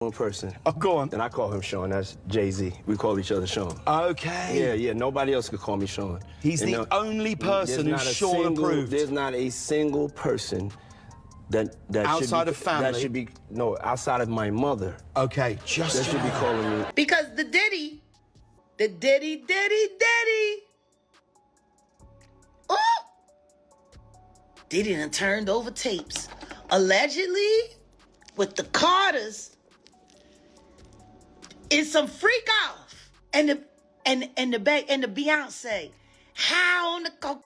One person. Oh, go on. And I call him Sean. That's Jay-Z. We call each other Sean. Okay. Yeah. Nobody else could call me Sean. He's the only person who's Sean approved. There's not a single person that outside should be, of family. That should be outside of my mother. Okay, that should be calling me. Because the Diddy. Oh! Diddy done turned over tapes. Allegedly, with the Carters, it's some freak off. And the Beyonce. How on the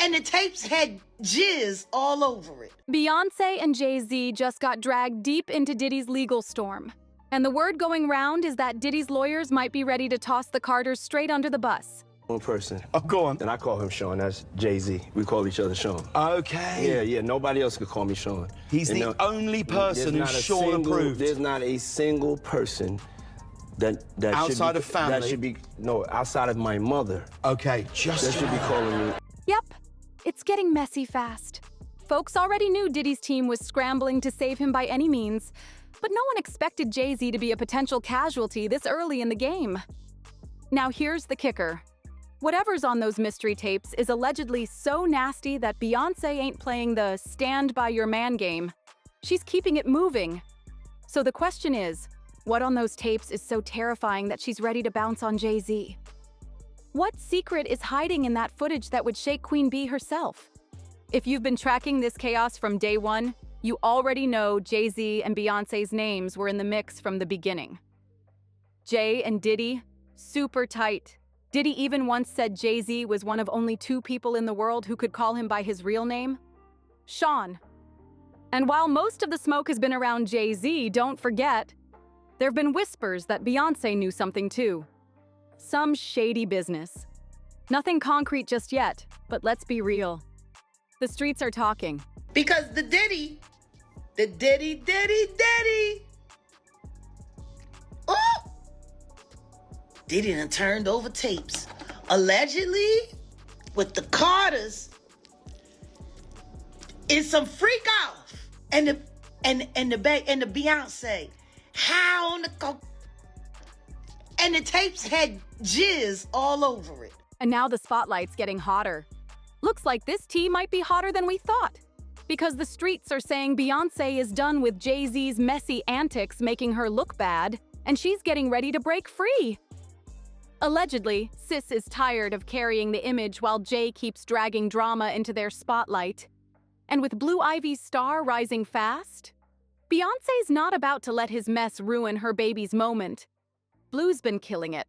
and the tapes had jizz all over it. Beyonce and Jay-Z just got dragged deep into Diddy's legal storm. And the word going round is that Diddy's lawyers might be ready to toss the Carters straight under the bus. One person. Oh, go on. And I call him Sean. That's Jay-Z. We call each other Sean. Okay. Yeah. Nobody else could call me Sean. He's the only person who's Sean approved. There's not a single person that outside should be, of family. That should be outside of my mother. Okay, that should be calling me. Yep, it's getting messy fast. Folks already knew Diddy's team was scrambling to save him by any means, but no one expected Jay-Z to be a potential casualty this early in the game. Now here's the kicker. Whatever's on those mystery tapes is allegedly so nasty that Beyonce ain't playing the stand by your man game. She's keeping it moving. So the question is, what on those tapes is so terrifying that she's ready to bounce on Jay-Z? What secret is hiding in that footage that would shake Queen Bee herself? If you've been tracking this chaos from day one, you already know Jay-Z and Beyonce's names were in the mix from the beginning. Jay and Diddy, super tight. Diddy even once said Jay-Z was one of only 2 people in the world who could call him by his real name, Sean. And while most of the smoke has been around Jay-Z, don't forget, there have been whispers that Beyonce knew something too. Some shady business. Nothing concrete just yet, but let's be real. The streets are talking. Because the Diddy. Oh! Diddy done turned over tapes. Allegedly, with the Carters, it's some freak off. And the Beyonce. How on the and the tapes had jizz all over it. And now the spotlight's getting hotter. Looks like this tea might be hotter than we thought. Because the streets are saying Beyonce is done with Jay-Z's messy antics making her look bad, and she's getting ready to break free. Allegedly, Sis is tired of carrying the image while Jay keeps dragging drama into their spotlight. And with Blue Ivy's star rising fast, Beyonce's not about to let his mess ruin her baby's moment. Blue's been killing it.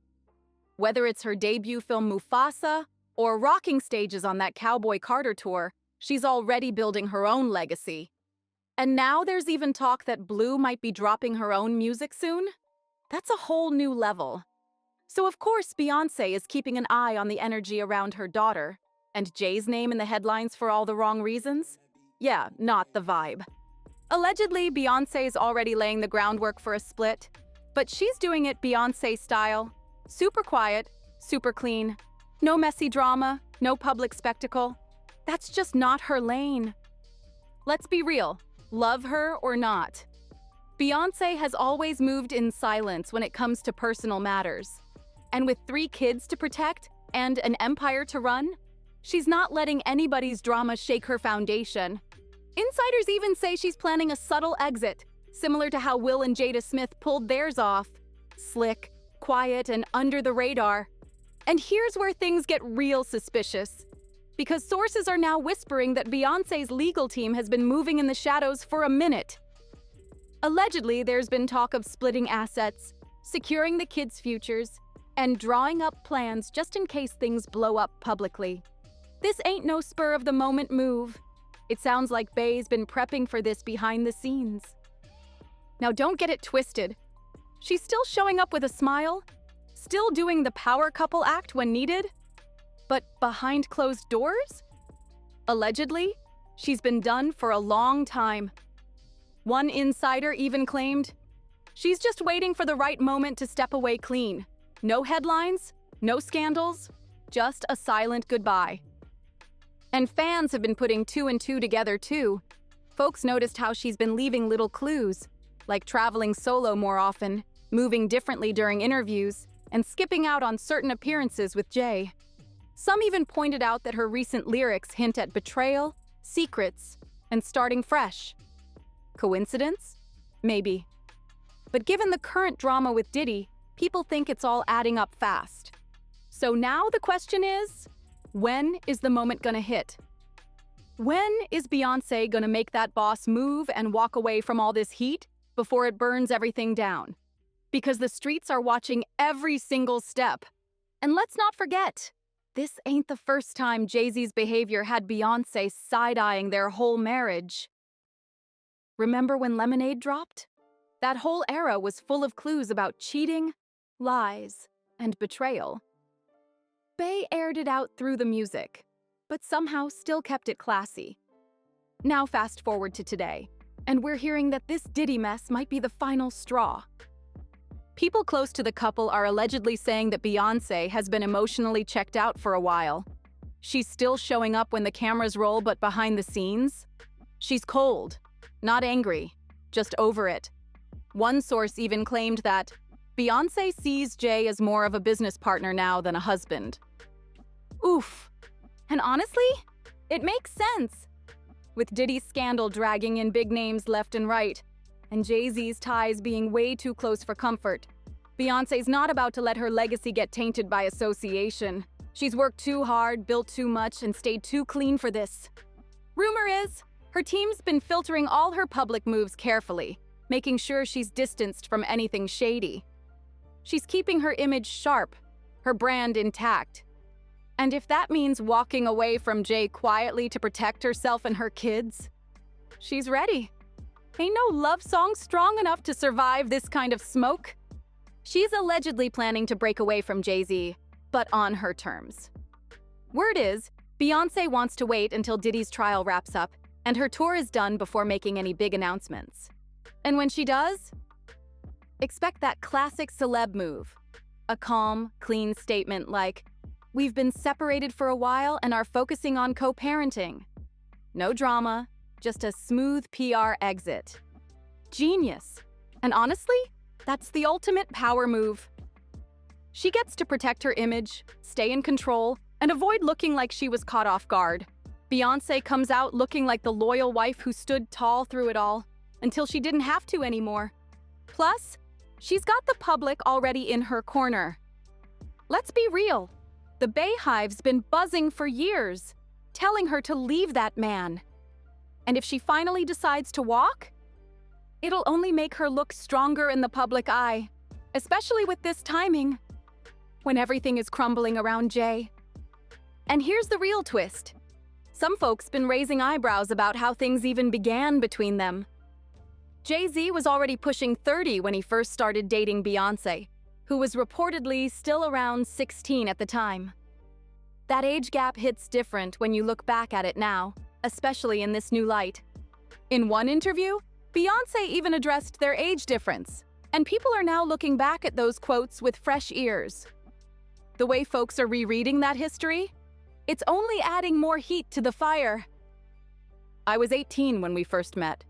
Whether it's her debut film Mufasa or rocking stages on that Cowboy Carter tour, she's already building her own legacy. And now there's even talk that Blue might be dropping her own music soon? That's a whole new level. So of course Beyonce is keeping an eye on the energy around her daughter. And Jay's name in the headlines for all the wrong reasons? Yeah, not the vibe. Allegedly, Beyonce's already laying the groundwork for a split, but she's doing it Beyonce style. Super quiet, super clean. No messy drama, no public spectacle. That's just not her lane. Let's be real, love her or not. Beyonce has always moved in silence when it comes to personal matters. And with 3 kids to protect and an empire to run, she's not letting anybody's drama shake her foundation. Insiders even say she's planning a subtle exit, similar to how Will and Jada Smith pulled theirs off. Slick, quiet, and under the radar. And here's where things get real suspicious. Because sources are now whispering that Beyonce's legal team has been moving in the shadows for a minute. Allegedly, there's been talk of splitting assets, securing the kids' futures, and drawing up plans just in case things blow up publicly. This ain't no spur-of-the-moment move. It sounds like Bey's been prepping for this behind the scenes. Now don't get it twisted. She's still showing up with a smile, still doing the power couple act when needed, but behind closed doors? Allegedly, she's been done for a long time. One insider even claimed, she's just waiting for the right moment to step away clean. No headlines, no scandals, just a silent goodbye. And fans have been putting 2 and 2 together too. Folks noticed how she's been leaving little clues, like traveling solo more often, moving differently during interviews, and skipping out on certain appearances with Jay. Some even pointed out that her recent lyrics hint at betrayal, secrets, and starting fresh. Coincidence? Maybe. But given the current drama with Diddy, people think it's all adding up fast. So now the question is, when is the moment gonna hit? When is Beyoncé gonna make that boss move and walk away from all this heat before it burns everything down? Because the streets are watching every single step. And let's not forget, this ain't the first time Jay-Z's behavior had Beyoncé side-eyeing their whole marriage. Remember when Lemonade dropped? That whole era was full of clues about cheating, lies, and betrayal. Bey aired it out through the music, but somehow still kept it classy. Now fast forward to today, and we're hearing that this Diddy mess might be the final straw. People close to the couple are allegedly saying that Beyoncé has been emotionally checked out for a while. She's still showing up when the cameras roll, but behind the scenes, she's cold, not angry, just over it. One source even claimed that Beyoncé sees Jay as more of a business partner now than a husband. Oof. And honestly, it makes sense. With Diddy's scandal dragging in big names left and right, and Jay-Z's ties being way too close for comfort, Beyoncé's not about to let her legacy get tainted by association. She's worked too hard, built too much, and stayed too clean for this. Rumor is, her team's been filtering all her public moves carefully, making sure she's distanced from anything shady. She's keeping her image sharp, her brand intact. And if that means walking away from Jay quietly to protect herself and her kids, she's ready. Ain't no love song strong enough to survive this kind of smoke. She's allegedly planning to break away from Jay-Z, but on her terms. Word is, Beyoncé wants to wait until Diddy's trial wraps up and her tour is done before making any big announcements. And when she does, expect that classic celeb move. A calm, clean statement like, "We've been separated for a while and are focusing on co-parenting." No drama, just a smooth PR exit. Genius. And honestly, that's the ultimate power move. She gets to protect her image, stay in control, and avoid looking like she was caught off guard. Beyoncé comes out looking like the loyal wife who stood tall through it all, until she didn't have to anymore. Plus, she's got the public already in her corner. Let's be real. The Beyhive's been buzzing for years, telling her to leave that man. And if she finally decides to walk, it'll only make her look stronger in the public eye, especially with this timing, when everything is crumbling around Jay. And here's the real twist. Some folks been raising eyebrows about how things even began between them. Jay-Z was already pushing 30 when he first started dating Beyoncé, who was reportedly still around 16 at the time. That age gap hits different when you look back at it now, especially in this new light. In one interview, Beyoncé even addressed their age difference, and people are now looking back at those quotes with fresh ears. The way folks are rereading that history, it's only adding more heat to the fire. I was 18 when we first met,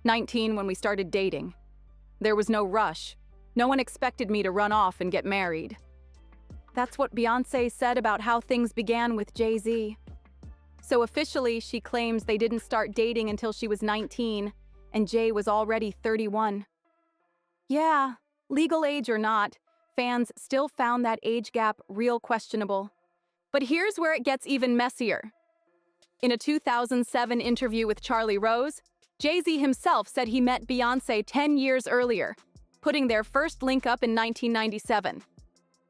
19 when we started dating. There was no rush. No one expected me to run off and get married. That's what Beyoncé said about how things began with Jay-Z. So officially, she claims they didn't start dating until she was 19, and Jay was already 31. Yeah, legal age or not, fans still found that age gap real questionable. But here's where it gets even messier. In a 2007 interview with Charlie Rose, Jay-Z himself said he met Beyoncé 10 years earlier, putting their first link up in 1997.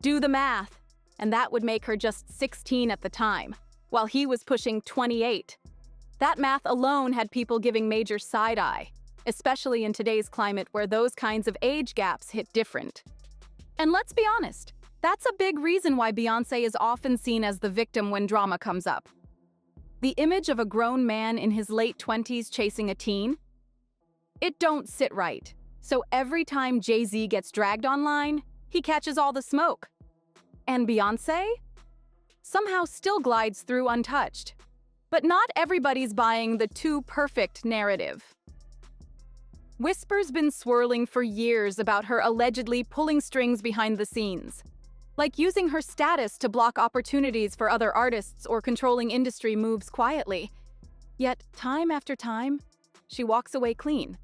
Do the math, and that would make her just 16 at the time, while he was pushing 28. That math alone had people giving major side-eye, especially in today's climate where those kinds of age gaps hit different. And let's be honest, that's a big reason why Beyoncé is often seen as the victim when drama comes up. The image of a grown man in his late 20s chasing a teen? It don't sit right. So every time Jay-Z gets dragged online, he catches all the smoke. And Beyoncé? Somehow still glides through untouched. But not everybody's buying the too perfect narrative. Whispers been swirling for years about her allegedly pulling strings behind the scenes, like using her status to block opportunities for other artists or controlling industry moves quietly. Yet, time after time, she walks away clean,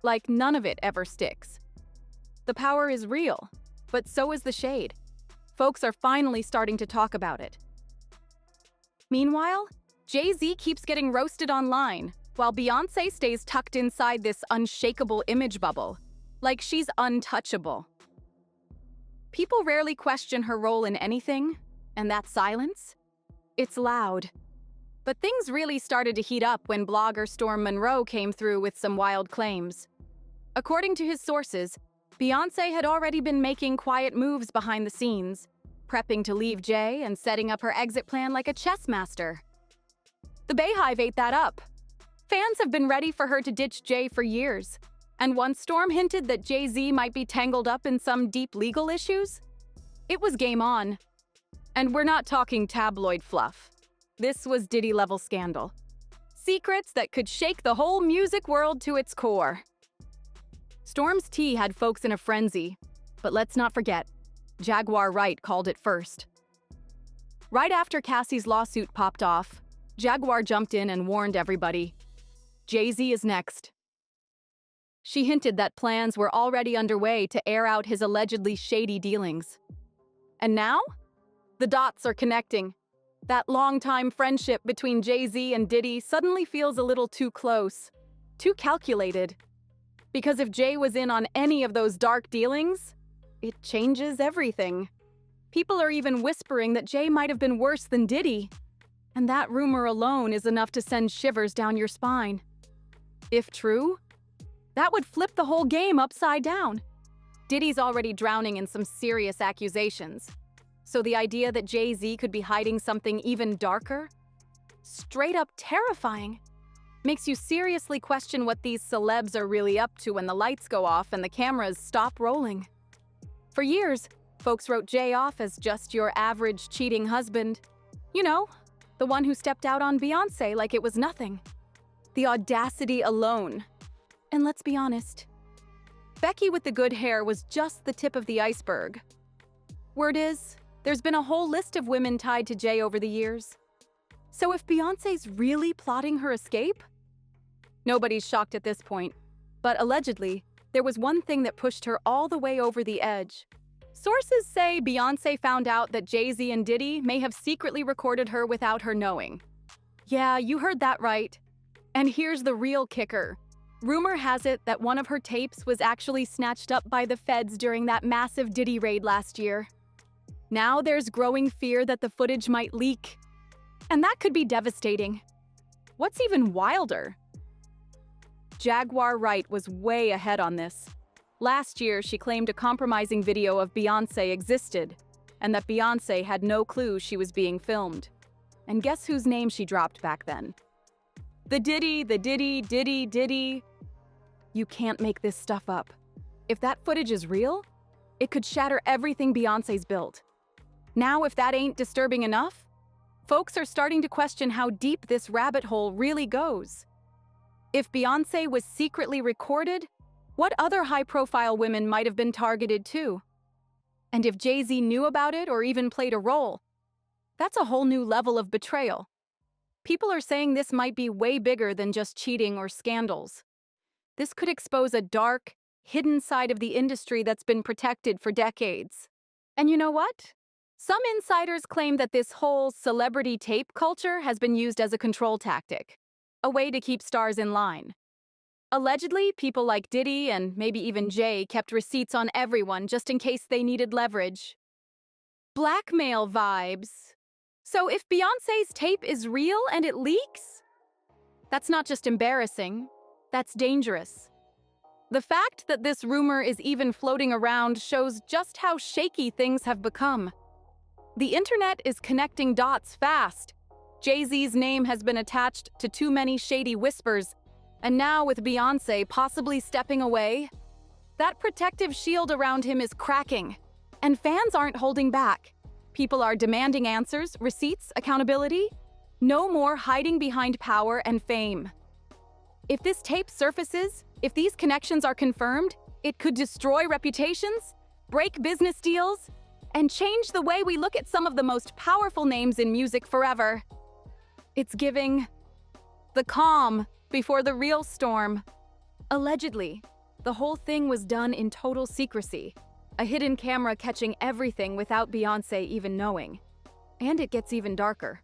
like none of it ever sticks. The power is real, but so is the shade. Folks are finally starting to talk about it. Meanwhile, Jay-Z keeps getting roasted online, while Beyoncé stays tucked inside this unshakable image bubble, like she's untouchable. People rarely question her role in anything, and that silence? It's loud. But things really started to heat up when blogger Storm Monroe came through with some wild claims. According to his sources, Beyoncé had already been making quiet moves behind the scenes, prepping to leave Jay and setting up her exit plan like a chess master. The Beyhive ate that up. Fans have been ready for her to ditch Jay for years, and once Storm hinted that Jay-Z might be tangled up in some deep legal issues, it was game on. And we're not talking tabloid fluff. This was Diddy-level scandal. Secrets that could shake the whole music world to its core. Storm's tea had folks in a frenzy, but let's not forget, Jaguar Wright called it first. Right after Cassie's lawsuit popped off, Jaguar jumped in and warned everybody, Jay-Z is next. She hinted that plans were already underway to air out his allegedly shady dealings. And now? The dots are connecting. That longtime friendship between Jay-Z and Diddy suddenly feels a little too close, too calculated. Because if Jay was in on any of those dark dealings, it changes everything. People are even whispering that Jay might have been worse than Diddy. And that rumor alone is enough to send shivers down your spine. If true, that would flip the whole game upside down. Diddy's already drowning in some serious accusations. So the idea that Jay-Z could be hiding something even darker, straight up terrifying, makes you seriously question what these celebs are really up to when the lights go off and the cameras stop rolling. For years, folks wrote Jay off as just your average cheating husband. You know, the one who stepped out on Beyoncé like it was nothing. The audacity alone. And let's be honest, Becky with the good hair was just the tip of the iceberg. Word is, there's been a whole list of women tied to Jay over the years. So if Beyoncé's really plotting her escape? Nobody's shocked at this point, but allegedly, there was one thing that pushed her all the way over the edge. Sources say Beyoncé found out that Jay-Z and Diddy may have secretly recorded her without her knowing. Yeah, you heard that right. And here's the real kicker. Rumor has it that one of her tapes was actually snatched up by the feds during that massive Diddy raid last year. Now there's growing fear that the footage might leak. And that could be devastating. What's even wilder? Jaguar Wright was way ahead on this. Last year, she claimed a compromising video of Beyoncé existed, and that Beyoncé had no clue she was being filmed. And guess whose name she dropped back then? The Diddy. You can't make this stuff up. If that footage is real, it could shatter everything Beyoncé's built. Now, if that ain't disturbing enough, folks are starting to question how deep this rabbit hole really goes. If Beyoncé was secretly recorded, what other high-profile women might have been targeted too? And if Jay-Z knew about it or even played a role, that's a whole new level of betrayal. People are saying this might be way bigger than just cheating or scandals. This could expose a dark, hidden side of the industry that's been protected for decades. And you know what? Some insiders claim that this whole celebrity tape culture has been used as a control tactic, a way to keep stars in line. Allegedly, people like Diddy and maybe even Jay kept receipts on everyone just in case they needed leverage. Blackmail vibes. So if Beyoncé's tape is real and it leaks, that's not just embarrassing, that's dangerous. The fact that this rumor is even floating around shows just how shaky things have become. The internet is connecting dots fast. Jay-Z's name has been attached to too many shady whispers, and now with Beyoncé possibly stepping away, that protective shield around him is cracking, and fans aren't holding back. People are demanding answers, receipts, accountability. No more hiding behind power and fame. If this tape surfaces, If these connections are confirmed, it could destroy reputations, break business deals, and change the way we look at some of the most powerful names in music forever. It's giving the calm before the real storm. Allegedly, the whole thing was done in total secrecy, a hidden camera catching everything without Beyoncé even knowing. And it gets even darker.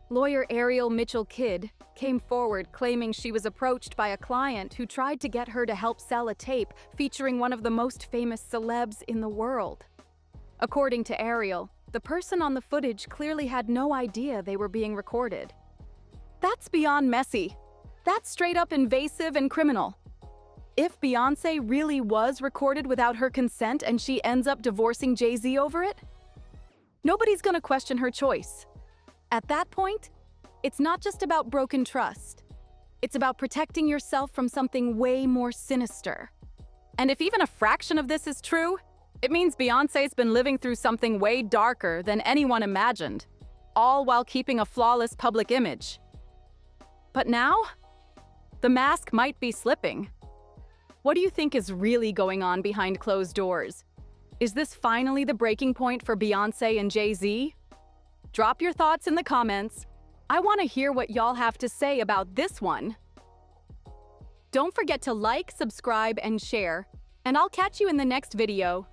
Lawyer Ariel Mitchell-Kidd came forward claiming she was approached by a client who tried to get her to help sell a tape featuring one of the most famous celebs in the world. According to Ariel, the person on the footage clearly had no idea they were being recorded. That's beyond messy. That's straight up invasive and criminal. If Beyoncé really was recorded without her consent and she ends up divorcing Jay-Z over it, nobody's gonna question her choice. At that point, it's not just about broken trust. It's about protecting yourself from something way more sinister. And if even a fraction of this is true, it means Beyoncé's been living through something way darker than anyone imagined, all while keeping a flawless public image. But now, the mask might be slipping. What do you think is really going on behind closed doors? Is this finally the breaking point for Beyoncé and Jay-Z? Drop your thoughts in the comments. I want to hear what y'all have to say about this one. Don't forget to like, subscribe, and share, and I'll catch you in the next video.